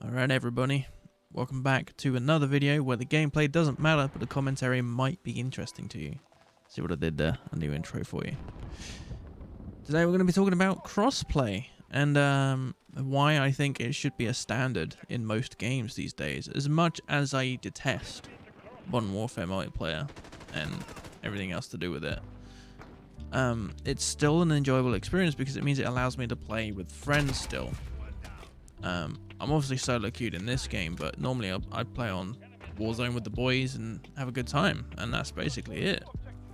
Alright everybody, welcome back to another video where the gameplay doesn't matter but the commentary might be interesting to you. See what I did there? A new intro for you. Today we're going to be talking about crossplay and why I think it should be a standard in most games these days. As much as I detest Modern Warfare multiplayer and everything else to do with it, it's still an enjoyable experience because it means it allows me to play with friends still. I'm obviously solo queued in this game, but normally I'd play on Warzone with the boys and have a good time, and that's basically it.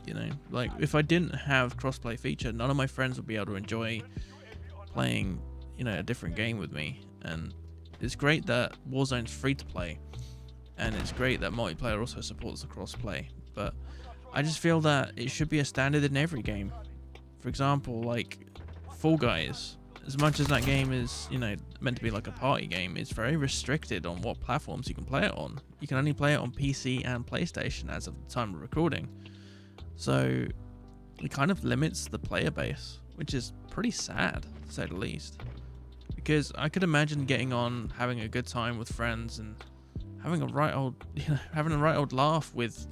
You know, like if I didn't have crossplay feature, none of my friends would be able to enjoy playing, you know, a different game with me. And it's great that Warzone's free to play, and it's great that multiplayer also supports the crossplay, but I just feel that it should be a standard in every game. For example, like Fall Guys. As much as that game is, you know, meant to be like a party game, it's very restricted on what platforms you can play it on. You can only play it on PC and PlayStation as of the time of recording. So it kind of limits the player base, which is pretty sad, to say the least. Because I could imagine getting on, having a good time with friends, and having a right old laugh with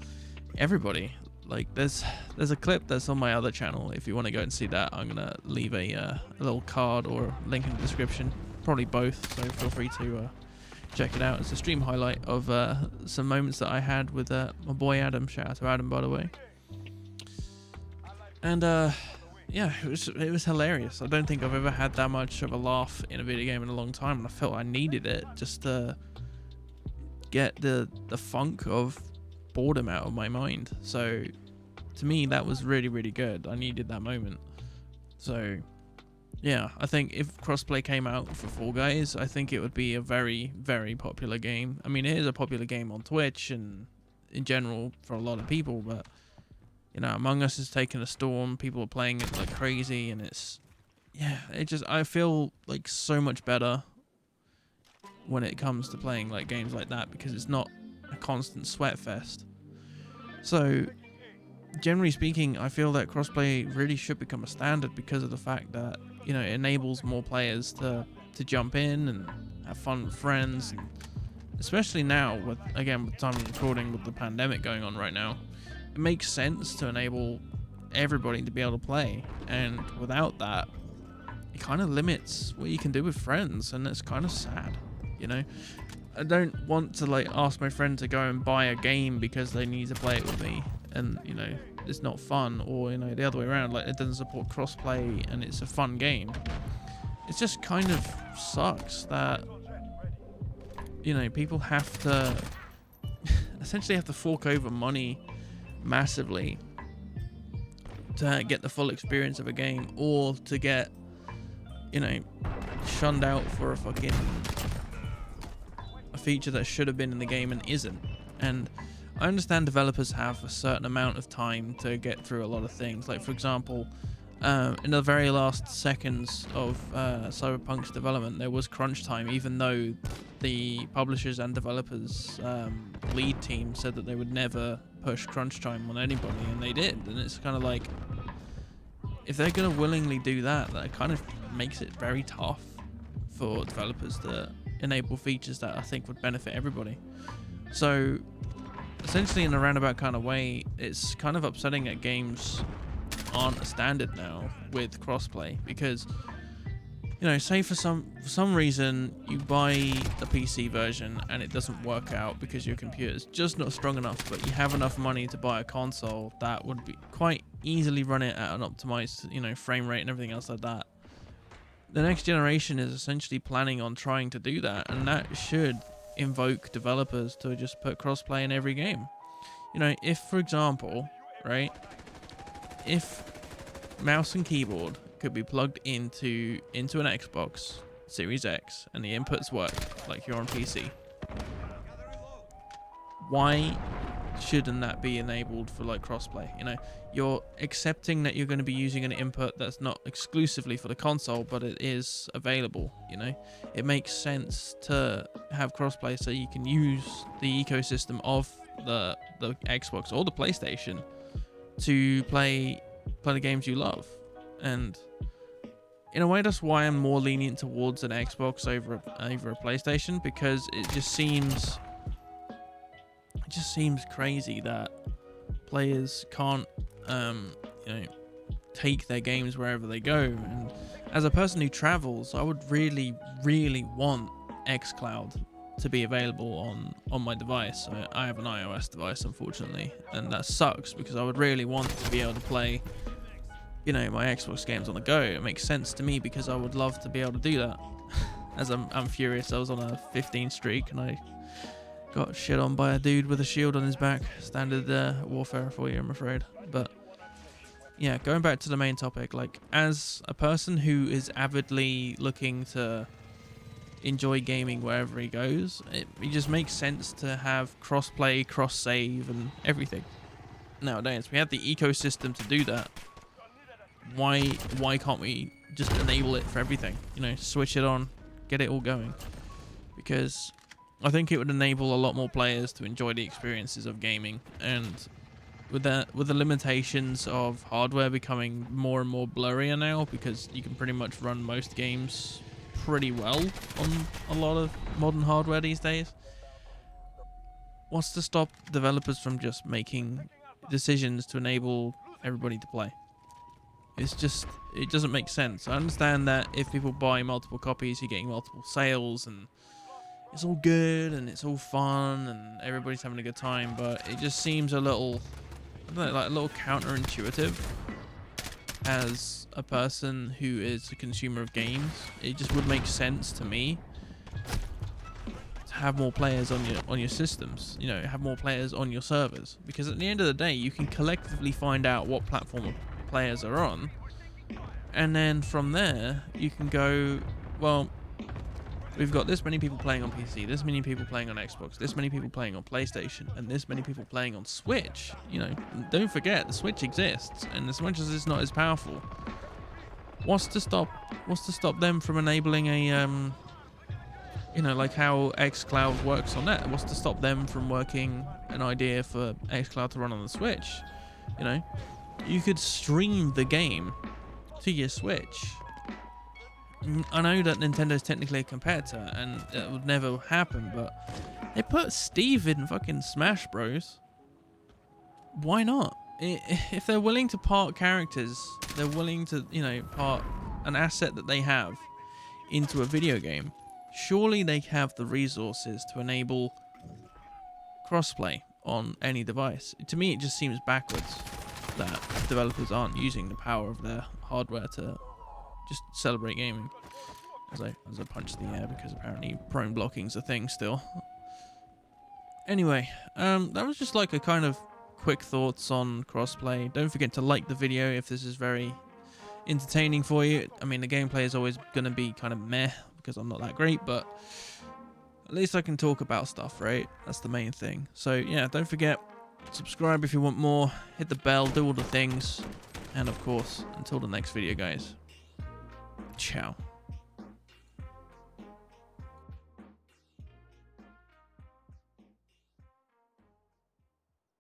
everybody. Like there's a clip that's on my other channel. If you want to go and see that, I'm gonna leave a little card or link in the description, probably both, so feel free to check it out. It's a stream highlight of some moments that I had with my boy Adam. Shout out to Adam, by the way. And yeah, it was hilarious. I don't think I've ever had that much of a laugh in a video game in a long time, and I felt I needed it just to get the funk of boredom out of my mind. So to me, that was really good. I needed that moment. So yeah, I think if crossplay came out for Fall Guys, I think it would be a very popular game. I mean, it is a popular game on Twitch and in general for a lot of people, but you know, Among Us has taken a storm. People are playing it like crazy, and I feel like so much better when it comes to playing like games like that, because it's not a constant sweat fest. So generally speaking, I feel that crossplay really should become a standard because of the fact that, you know, it enables more players to jump in and have fun with friends, and especially now with time of recording, with the pandemic going on right now, it makes sense to enable everybody to be able to play. And without that, it kind of limits what you can do with friends, and it's kind of sad, you know. I don't want to like ask my friend to go and buy a game because they need to play it with me, and you know, it's not fun, or you know, the other way around, like it doesn't support crossplay and it's a fun game. It just kind of sucks that, you know, people have to essentially have to fork over money massively to get the full experience of a game, or to get, you know, shunned out for a feature that should have been in the game and isn't. And I understand developers have a certain amount of time to get through a lot of things. Like for example, in the very last seconds of Cyberpunk's development, there was crunch time, even though the publishers and developers lead team said that they would never push crunch time on anybody, and they did. And it's kind of like, if they're going to willingly do that, that kind of makes it very tough for developers to enable features that I think would benefit everybody. So essentially, in a roundabout kind of way, it's kind of upsetting that games aren't a standard now with crossplay, because, you know, say for some reason you buy the PC version and it doesn't work out because your computer's just not strong enough, but you have enough money to buy a console that would be quite easily run it at an optimized, you know, frame rate and everything else like that. The next generation is essentially planning on trying to do that, and that should invoke developers to just put crossplay in every game. You know, if, for example, right, if mouse and keyboard could be plugged into an Xbox Series X and the inputs work like you're on PC, why shouldn't that be enabled for like crossplay? You know, you're accepting that you're going to be using an input that's not exclusively for the console, but it is available. You know, it makes sense to have crossplay so you can use the ecosystem of the Xbox or the PlayStation to play the games you love. And in a way, that's why I'm more lenient towards an Xbox over a PlayStation, because it just seems crazy that players can't you know, take their games wherever they go. And as a person who travels, I would really want xCloud to be available on my device. I have an iOS device, unfortunately, and that sucks, because I would really want to be able to play, you know, my Xbox games on the go. It makes sense to me, because I would love to be able to do that. As I'm furious, I was on a 15 streak and I got shit on by a dude with a shield on his back. Standard warfare for you, I'm afraid. But yeah, going back to the main topic, like, as a person who is avidly looking to enjoy gaming wherever he goes, it just makes sense to have cross-play, cross-save, and everything. Nowadays, we have the ecosystem to do that. Why can't we just enable it for everything? You know, switch it on, get it all going. Because I think it would enable a lot more players to enjoy the experiences of gaming, and with the limitations of hardware becoming more and more blurrier now, because you can pretty much run most games pretty well on a lot of modern hardware these days. What's to stop developers from just making decisions to enable everybody to play? It's just, it doesn't make sense. I understand that if people buy multiple copies, you're getting multiple sales, and it's all good and it's all fun and everybody's having a good time, but it just seems a little, I don't know, like a little counterintuitive. As a person who is a consumer of games, it just would make sense to me to have more players on your systems, you know, have more players on your servers, because at the end of the day, you can collectively find out what platform players are on, and then from there you can go, well, we've got this many people playing on PC, this many people playing on Xbox, this many people playing on PlayStation, and this many people playing on Switch. You know, don't forget, the Switch exists, and as much as it's not as powerful, what's to stop them from enabling a you know, like how xCloud works on that? What's to stop them from working an idea for xCloud to run on the Switch? You know, you could stream the game to your Switch. I know that Nintendo's technically a competitor and it would never happen, but they put Steve in fucking Smash Bros. Why not? If they're willing to part characters, they're willing to, you know, part an asset that they have into a video game, surely they have the resources to enable crossplay on any device. To me, it just seems backwards that developers aren't using the power of their hardware to just celebrate gaming. As I punch the air, because apparently prone blocking's a thing still. Anyway, that was just like a kind of quick thoughts on crossplay. Don't forget to like the video if this is very entertaining for you. I mean, the gameplay is always going to be kind of meh, because I'm not that great, but at least I can talk about stuff, right? That's the main thing. So yeah, don't forget, subscribe if you want more, hit the bell, do all the things, and of course, until the next video, guys. Ciao.